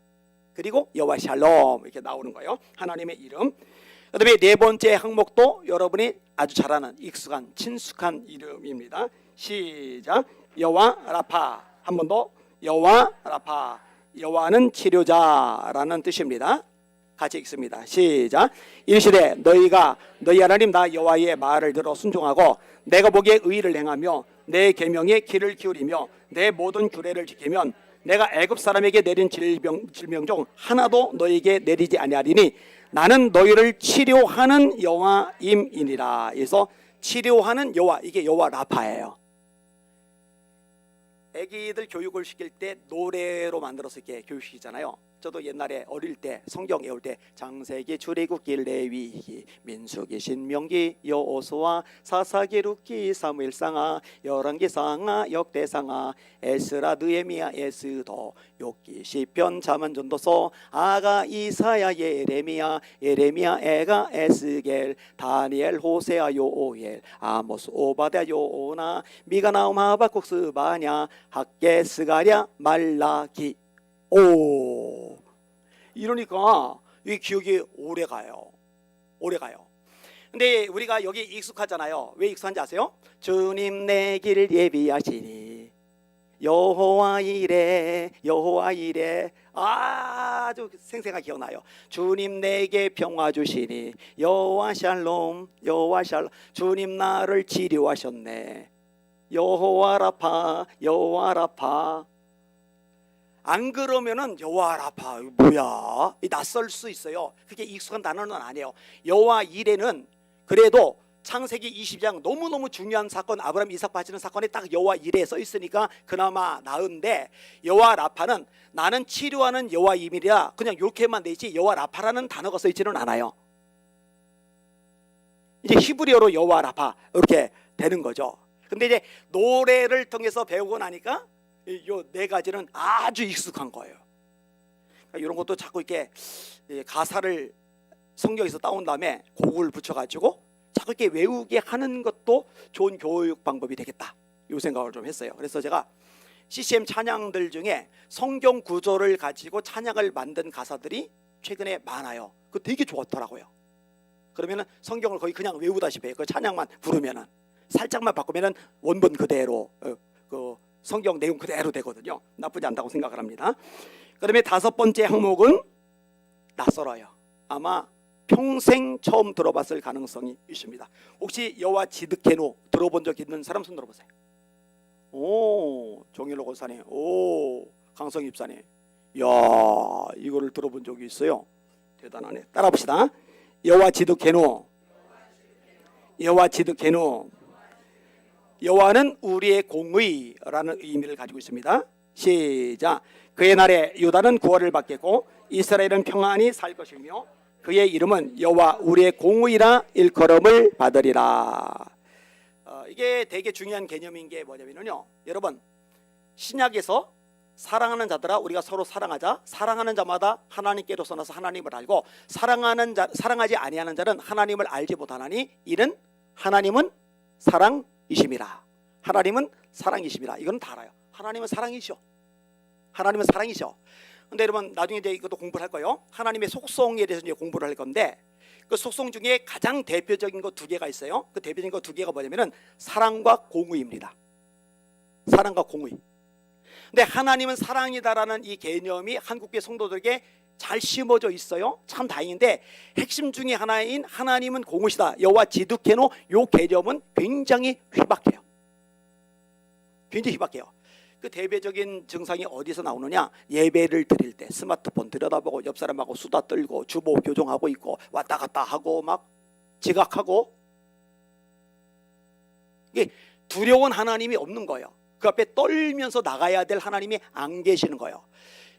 그리고 여호와 샬롬 이렇게 나오는 거예요. 하나님의 이름. 그다음에 네 번째 항목도 여러분이 아주 잘 아는 익숙한 친숙한 이름입니다. 시작. 여호와 라파. 한 번 더. 여호와 라파. 여호와는 치료자라는 뜻입니다. 같이 읽습니다. 시작. 이르시되 너희가 너희 하나님 나 여호와의 말을 들어 순종하고 내가 보기에 의를 행하며 내 계명에 귀를 기울이며 내 모든 규례를 지키면 내가 애굽 사람에게 내린 질병 중 하나도 너희에게 내리지 아니하리니 나는 너희를 치료하는 여호와임이니라. 그래서 치료하는 여호와, 이게 여호와 라파예요. 애기들 교육을 시킬 때 노래로 만들어서 이렇게 교육시키잖아요. 저도 옛날에 어릴 때 성경 외울 때 장세기, 출애굽기, 레위기, 민수기, 신명기, 여호수아, 사사기, 룻기, 사무엘상하, 열왕기상하, 역대상하, 에스라, 느헤미야, 에스더, 욥기, 시편, 잠언, 전도서, 아가, 이사야, 예레미야, 에가, 에스겔, 다니엘, 호세아, 요엘, 아모스, 오바댜, 요나, 미가, 나움, 하박국, 스바냐, 학개, 스가랴, 말라기. 오, 이러니까 이 기억이 오래 가요. 근데 우리가 여기 익숙하잖아요. 왜 익숙한지 아세요? 주님 내 길 예비하시니 여호와 이레, 여호와 이레. 아주 생생하게 기억나요. 주님 내게 평화 주시니 여호와 샬롬, 여호와 샬롬. 주님 나를 치료하셨네. 여호와 라파, 여호와 라파. 안 그러면은 여호와 라파 뭐야? 낯설 수 있어요. 그게 익숙한 단어는 아니에요. 여호와 이레는 그래도 창세기 20장 너무너무 중요한 사건, 아브라함 이삭 바치는 사건에 딱 여호와 이레 써 있으니까 그나마 나은데, 여호와 라파는 나는 치료하는 여호와임이라 그냥 이렇게만 돼 있지 여호와 라파라는 단어가 써 있지는 않아요. 이제 히브리어로 여호와 라파 이렇게 되는 거죠. 근데 이제 노래를 통해서 배우고 나니까 이 네 가지는 아주 익숙한 거예요. 그러니까 이런 것도 자꾸 이렇게 가사를 성경에서 따온 다음에 곡을 붙여가지고 자꾸 이렇게 외우게 하는 것도 좋은 교육 방법이 되겠다, 이 생각을 좀 했어요. 그래서 제가 CCM 찬양들 중에 성경 구조를 가지고 찬양을 만든 가사들이 최근에 많아요. 그거 되게 좋았더라고요. 그러면은 성경을 거의 그냥 외우다시피 해요. 그 찬양만 부르면은 살짝만 바꾸면은 원본 그대로 그 성경 내용 그대로 되거든요. 나쁘지 않다고 생각을 합니다. 그다음에 다섯 번째 항목은 낯설어요. 아마 평생 처음 들어봤을 가능성이 있습니다. 혹시 여호와 지드케노 들어본 적 있는 사람 손 들어보세요. 오, 정일로 권사님, 오, 강성 입사님, 야, 이거를 들어본 적이 있어요. 대단하네. 따라합시다. 여호와 지드케노, 여호와 지드케노. 여호와는 우리의 공의라는 의미를 가지고 있습니다. 시작. 그의 날에 유다는 구원을 받겠고 이스라엘은 평안히 살 것이며 그의 이름은 여호와 우리의 공의라 일컬음을 받으리라. 이게 되게 중요한 개념인 게 뭐냐면요, 여러분, 신약에서 사랑하는 자들아 우리가 서로 사랑하자, 사랑하는 자마다 하나님께로서 나서 하나님을 알고 사랑하지 아니하는 자는 하나님을 알지 못하나니 이는 하나님은 사랑이심이라. 하나님은 사랑이심이라. 이건 다 알아요. 하나님은 사랑이셔. 하나님은 사랑이셔. 근데 여러분 나중에 이제 이것도 공부를 할 거예요. 하나님의 속성에 대해서 이제 공부를 할 건데 그 속성 중에 가장 대표적인 거 두 개가 있어요. 그 대표적인 거 두 개가 뭐냐면은 사랑과 공의입니다. 사랑과 공의. 근데 하나님은 사랑이다라는 이 개념이 한국교회 성도들에게 잘 심어져 있어요. 참 다행인데 핵심 중에 하나인 하나님은 공의시다, 여호와 지드케노, 요 개념은 굉장히 희박해요. 굉장히 희박해요. 그 대표적인 증상이 어디서 나오느냐, 예배를 드릴 때 스마트폰 들여다보고 옆 사람하고 수다 떨고 주보 교정하고 있고 왔다 갔다 하고 막 지각하고, 이게 두려운 하나님이 없는 거예요. 그 앞에 떨면서 나가야 될 하나님이 안 계시는 거예요.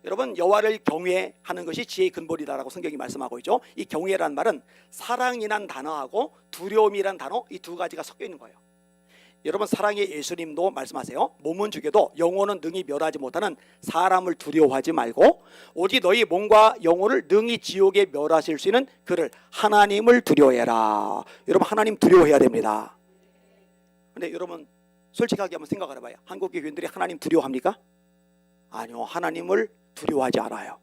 여러분, 여호와를 경외하는 것이 지혜의 근본이다라고 성경이 말씀하고 있죠. 이 경외라는 말은 사랑이란 단어하고 두려움이란 단어, 이 두 가지가 섞여 있는 거예요. 여러분, 사랑의 예수님도 말씀하세요. 몸은 죽여도 영혼은 능히 멸하지 못하는 사람을 두려워하지 말고 오직 너희 몸과 영혼을 능히 지옥에 멸하실 수 있는 그를, 하나님을 두려워해라. 여러분, 하나님 두려워해야 됩니다. 근데 여러분 솔직하게 한번 생각을 해봐요. 한국 교인들이 하나님 두려워합니까? 아니요, 하나님을 두려워하지 않아요.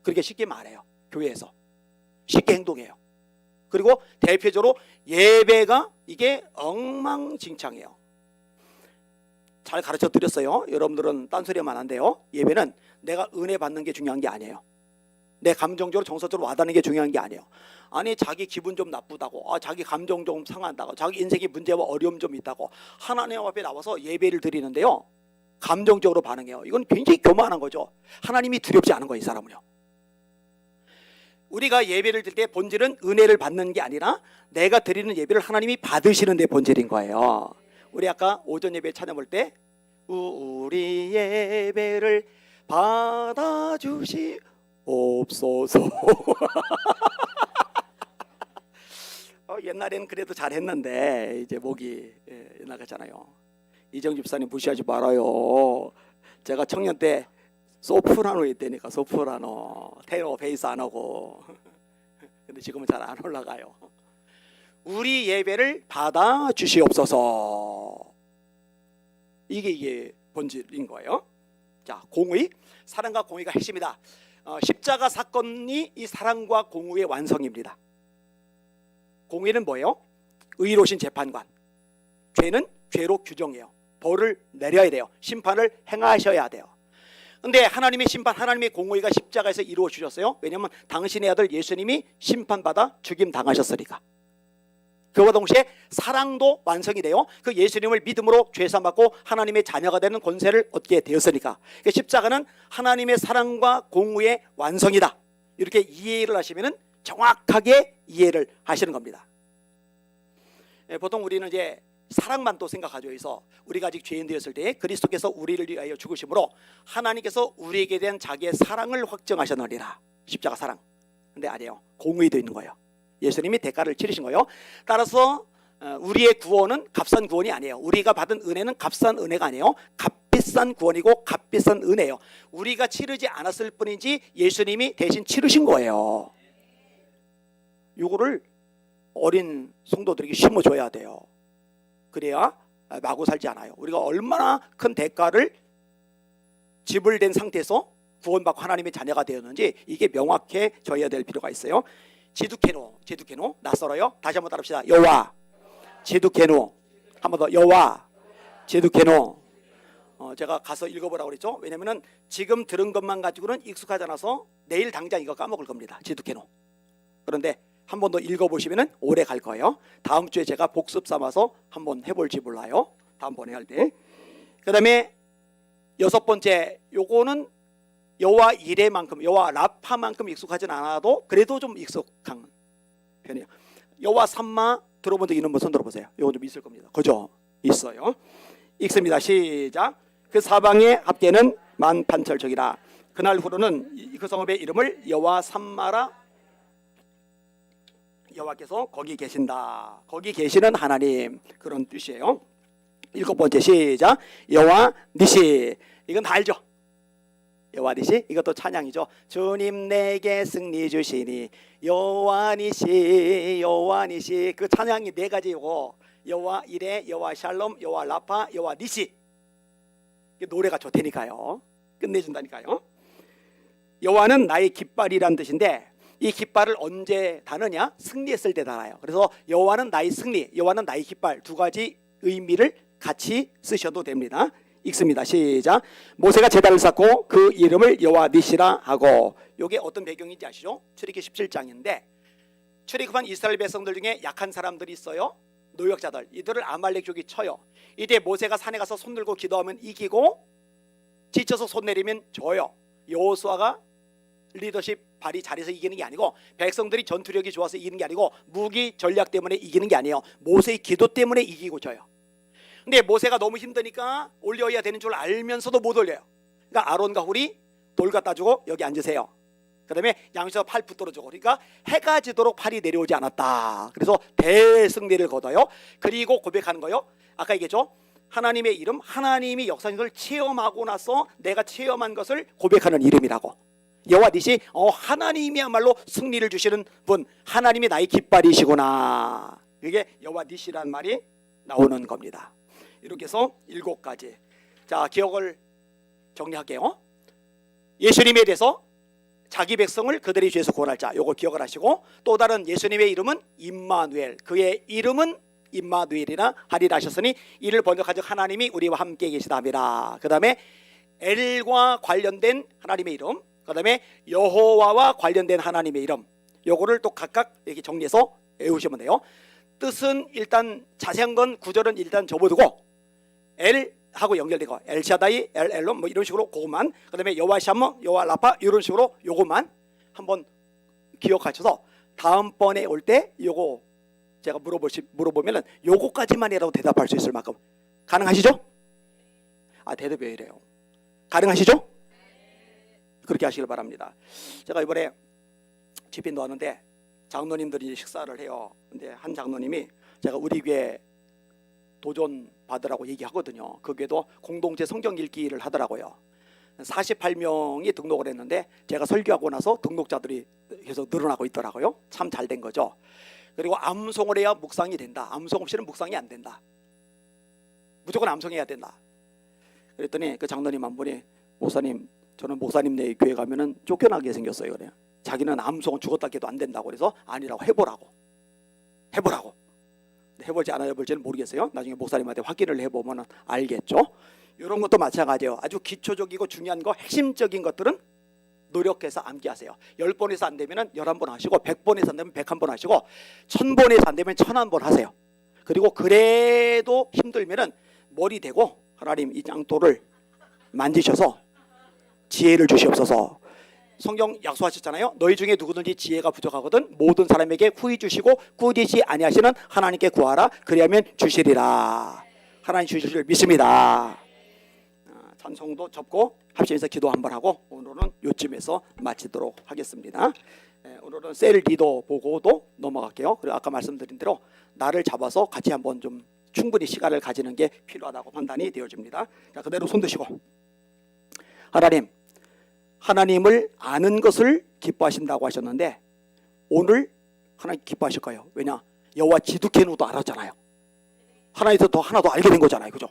그렇게 쉽게 말해요. 교회에서 쉽게 행동해요. 그리고 대표적으로 예배가 이게 엉망진창이에요. 잘 가르쳐 드렸어요. 여러분들은 딴소리만 안 돼요. 예배는 내가 은혜 받는 게 중요한 게 아니에요. 내 감정적으로 정서적으로 와닿는 게 중요한 게 아니에요. 아니, 자기 기분 좀 나쁘다고, 자기 감정 좀 상한다고, 자기 인생에 문제와 어려움 좀 있다고 하나님 앞에 나와서 예배를 드리는데요, 감정적으로 반응해요. 이건 굉장히 교만한 거죠. 하나님이 두렵지 않은 거예요, 이 사람은요. 우리가 예배를 드릴 때 본질은 은혜를 받는 게 아니라 내가 드리는 예배를 하나님이 받으시는 데 본질인 거예요. 우리 아까 오전 예배 찬양 볼 때 우리 예배를 받아주시옵소서. 옛날에는 그래도 잘했는데 이제 목이 옛날 같잖아요. 이정 집사님 무시하지 말아요. 제가 청년 때 소프라노 했다니까. 소프라노, 테너, 베이스 안 하고. 근데 지금은 잘 안 올라가요. 우리 예배를 받아 주시옵소서. 이게 본질인 거예요. 자, 공의, 사랑과 공의가 핵심이다. 십자가 사건이 이 사랑과 공의의 완성입니다. 공의는 뭐예요? 의로우신 재판관. 죄는 죄로 규정해요. 벌을 내려야 돼요. 심판을 행하셔야 돼요. 근데 하나님의 심판, 하나님의 공의가 십자가에서 이루어 주셨어요. 왜냐하면 당신의 아들 예수님이 심판받아 죽임 당하셨으니까. 그와 동시에 사랑도 완성이 돼요. 그 예수님을 믿음으로 죄사 받고 하나님의 자녀가 되는 권세를 얻게 되었으니까. 그러니까 십자가는 하나님의 사랑과 공의의 완성이다. 이렇게 이해를 하시면 정확하게 이해를 하시는 겁니다. 보통 우리는 이제 사랑만 또 생각하죠. 그래서 우리가 아직 죄인 되었을 때 그리스도께서 우리를 위하여 죽으심으로 하나님께서 우리에게 대한 자기의 사랑을 확정하셨느니라. 십자가 사랑. 근데 아니에요. 공의도 있는 거예요. 예수님이 대가를 치르신 거예요. 따라서 우리의 구원은 값싼 구원이 아니에요. 우리가 받은 은혜는 값싼 은혜가 아니에요. 값비싼 구원이고 값비싼 은혜예요. 우리가 치르지 않았을 뿐이지 예수님이 대신 치르신 거예요. 이거를 어린 성도들에게 심어줘야 돼요. 그래야 마구 살지 않아요. 우리가 얼마나 큰 대가를 지불된 상태에서 구원받고 하나님의 자녀가 되었는지 이게 명확해져야 될 필요가 있어요. 지두케노, 지두케노. 낯설어요? 다시 한번 따라합시다. 여호와, 지두케노. 한 번 더. 여호와, 지두케노. 제가 가서 읽어보라고 그랬죠. 왜냐면은 지금 들은 것만 가지고는 익숙하지 않아서 내일 당장 이거 까먹을 겁니다. 지두케노. 그런데 한 번 더 읽어보시면은 오래 갈 거예요. 다음 주에 제가 복습 삼아서 한번 해볼지 몰라요. 다음번에 할 때. 그 다음에 여섯 번째, 요거는 여호와 이레만큼, 여호와 라파만큼 익숙하진 않아도 그래도 좀 익숙한 편이에요. 여호와 삼마 들어본 적 있는 분 손 들어보세요. 요거 좀 있을 겁니다. 그죠? 있어요. 읽습니다. 시작. 그 사방의 합계는 18,000척이라. 그날 후로는 그 성읍의 이름을 여호와 삼마라. 여호와께서 거기 계신다. 거기 계시는 하나님, 그런 뜻이에요. 일곱 번째 시작. 여호와 니시. 이건 다 알죠? 여호와 니시. 이것도 찬양이죠. 주님 내게 승리 주시니 여호와 니시, 여호와 니시. 그 찬양이 네 가지고 여호와 이레, 여호와 샬롬, 여호와 라파, 여호와 니시. 노래가 좋다니까요. 끝내준다니까요. 여호와는 나의 깃발이란 뜻인데 이 깃발을 언제 다느냐? 승리했을 때 달아요. 그래서 여호와는 나의 승리, 여호와는 나의 깃발, 두 가지 의미를 같이 쓰셔도 됩니다. 읽습니다. 시작. 모세가 제단을 쌓고 그 이름을 여호와 니시라 하고. 이게 어떤 배경인지 아시죠? 출애굽기 17장인데 출애굽한 이스라엘 백성들 중에 약한 사람들이 있어요. 노역자들. 이들을 아말렉족이 쳐요. 이때 모세가 산에 가서 손 들고 기도하면 이기고 지쳐서 손 내리면 져요. 여호수아가 리더십 발휘 잘해서 이기는 게 아니고, 백성들이 전투력이 좋아서 이기는 게 아니고, 무기 전략 때문에 이기는 게 아니에요. 모세의 기도 때문에 이기고 져요. 근데 모세가 너무 힘드니까 올려야 되는 줄 알면서도 못 올려요. 그러니까 아론과 훌이 돌 갖다 주고 여기 앉으세요. 그 다음에 양에서 팔 붙들어 주고. 그러니까 해가 지도록 팔이 내려오지 않았다. 그래서 대승리를 거둬요. 그리고 고백하는 거예요. 아까 얘기했죠. 하나님의 이름, 하나님이 역사하는 걸 체험하고 나서 내가 체험한 것을 고백하는 이름이라고. 여호와 니시, 하나님이야말로 승리를 주시는 분, 하나님이 나의 깃발이시구나. 이게 여호와 니시라는 말이 나오는 겁니다. 이렇게 해서 7가지. 자, 기억을 정리할게요. 예수님에 대해서 자기 백성을 그들의 죄에서 구원할 자, 요거 기억을 하시고, 또 다른 예수님의 이름은 임마누엘, 그의 이름은 임마누엘이라 하리라 하셨으니 이를 번역하여 하나님이 우리와 함께 계시다 함이라. 그 다음에 엘과 관련된 하나님의 이름, 그 다음에 여호와와 관련된 하나님의 이름, 요거를 또 각각 이렇게 정리해서 외우시면 돼요. 뜻은 일단 자세한 건 구절은 일단 접어두고 엘하고 연결되고 엘샤다이, 엘롬 뭐 이런 식으로 그것만, 그 다음에 여호와 샴머, 여호와 라파 이런 식으로 요것만 한번 기억하셔서 다음번에 올 때 요거 제가 물어보면은 요거까지만이라도 대답할 수 있을 만큼. 가능하시죠? 대답이 왜 이래요? 가능하시죠? 그렇게 하시길 바랍니다. 제가 이번에 집인도 하는데 장로님들이 식사를 해요. 근데 한 장로님이 제가 우리 교회 도전 받으라고 얘기하거든요. 그 교회도 공동체 성경 읽기를 하더라고요. 48명이 등록을 했는데 제가 설교하고 나서 등록자들이 계속 늘어나고 있더라고요. 참 잘 된 거죠. 그리고 암송을 해야 묵상이 된다. 암송 없이는 묵상이 안 된다. 무조건 암송해야 된다. 그랬더니 그 장로님 한 분이, 목사님, 저는 목사님네 교회 가면은 쫓겨나게 생겼어요. 그래요. 자기는 암송은 죽었다 깨도 안 된다고. 그래서 아니라고, 해보라고. 해볼지 안 해볼지는 모르겠어요. 나중에 목사님한테 확인을 해보면 알겠죠. 이런 것도 마찬가지예요. 아주 기초적이고 중요한 거, 핵심적인 것들은 노력해서 암기하세요. 10번에서 안 되면 11번 하시고, 100번에서 안 되면 101번 하시고, 1000번에서 안 되면 1001번 하세요. 그리고 그래도 힘들면은 머리 대고 하나님 이 장도를 만지셔서 지혜를 주시옵소서. 성경 약속하셨잖아요. 너희 중에 누구든지 지혜가 부족하거든 모든 사람에게 후히 주시고 꾸짖지 아니하시는 하나님께 구하라. 그리하면 주시리라. 하나님 주실 줄 믿습니다. 찬송도 접고 합심해서 기도 한번 하고 오늘은 요쯤에서 마치도록 하겠습니다. 오늘은 셀 리더 보고도 넘어갈게요. 그리고 아까 말씀드린 대로 나를 잡아서 같이 한번 좀 충분히 시간을 가지는 게 필요하다고 판단이 되어집니다. 자, 그대로 손 드시고, 하나님을 아는 것을 기뻐하신다고 하셨는데 오늘 하나님 기뻐하실 거예요. 왜냐? 여호와 지두케노도 알았잖아요. 하나님께서 더 하나 더 알게 된 거잖아요. 그죠?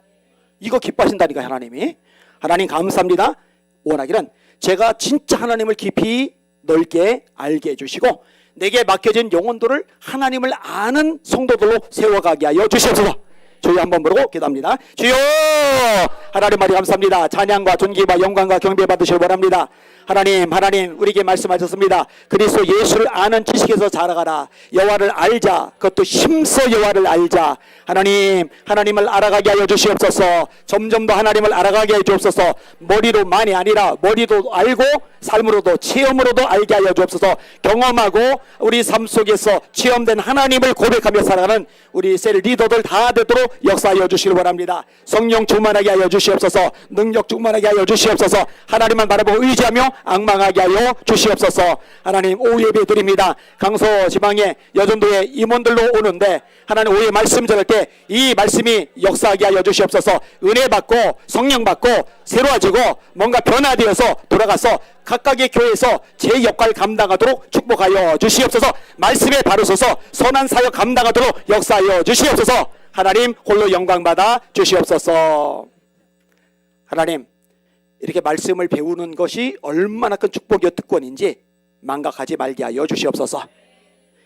이거 기뻐하신다니까 하나님이. 하나님 감사합니다. 원하기는 제가 진짜 하나님을 깊이 넓게 알게 해주시고 내게 맡겨진 영혼들을 하나님을 아는 성도들로 세워가게 하여 주시옵소서. 주여 한번 부르고 기도합니다. 주여, 하나님 말이 감사합니다. 찬양과 존귀와 영광과 경배 받으시길 바랍니다. 하나님 우리에게 말씀하셨습니다. 그리스도 예수를 아는 지식에서 자라가라. 여호와를 알자. 그것도 힘써 여호와를 알자. 하나님을 알아가게 하여 주시옵소서. 점점 더 하나님을 알아가게 하여 주옵소서. 머리로만이 아니라 머리도 알고 삶으로도 체험으로도 알게 하여 주옵소서. 경험하고 우리 삶 속에서 체험된 하나님을 고백하며 살아가는 우리 셀 리더들 다 되도록 역사하여 주시길 바랍니다. 성령 충만하게 하여 주시옵소서. 능력 충만하게 하여 주시옵소서. 하나님만 바라보고 의지하며 악망하게 하여 주시옵소서. 하나님, 오후 예배 드립니다. 강서 지방의 여전도의 임원들로 오는데 하나님 오후에 말씀 전할 때 이 말씀이 역사하게 하여 주시옵소서. 은혜 받고 성령 받고 새로워지고 뭔가 변화되어서 돌아가서 각각의 교회에서 제 역할 감당하도록 축복하여 주시옵소서. 말씀에 바로서서 선한 사역 감당하도록 역사하여 주시옵소서. 하나님 홀로 영광 받아 주시옵소서. 하나님, 이렇게 말씀을 배우는 것이 얼마나 큰 축복이요 특권인지 망각하지 말게 하여 주시옵소서.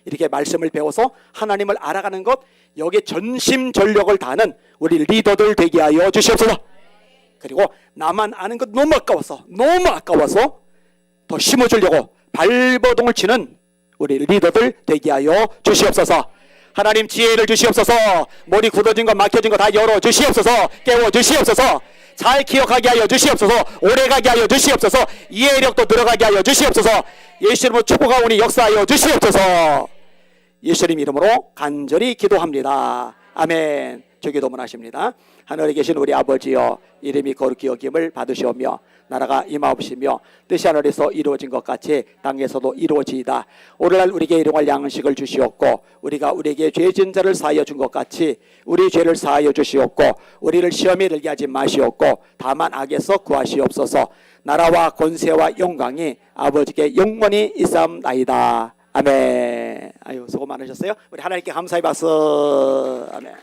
이렇게 말씀을 배워서 하나님을 알아가는 것, 여기에 전심전력을 다하는 우리 리더들 되게 하여 주시옵소서. 그리고 나만 아는 것 너무 아까워서 더 심어주려고 발버둥을 치는 우리 리더들 되게 하여 주시옵소서. 하나님 지혜를 주시옵소서. 머리 굳어진 거 막혀진 거 다 열어 주시옵소서. 깨워 주시옵소서. 잘 기억하게 하여 주시옵소서. 오래가게 하여 주시옵소서. 이해력도 들어가게 하여 주시옵소서. 예수 이름으로 축복하오니 역사하여 주시옵소서. 예수님 이름으로 간절히 기도합니다. 아멘. 주기도문 하십니다. 하늘에 계신 우리 아버지여, 이름이 거룩히 여김을 받으시오며 나라가 임하옵시며 뜻이 하늘에서 이루어진 것 같이 땅에서도 이루어지이다. 오늘날 우리에게 일용할 양식을 주시옵고 우리가 우리에게 죄진 자를 사하여 준 것 같이 우리 죄를 사하여 주시옵고 우리를 시험에 들게 하지 마시옵고 다만 악에서 구하시옵소서. 나라와 권세와 영광이 아버지께 영원히 있사옵나이다. 아멘. 아유, 수고 많으셨어요. 우리 하나님께 감사의 박수. 아멘.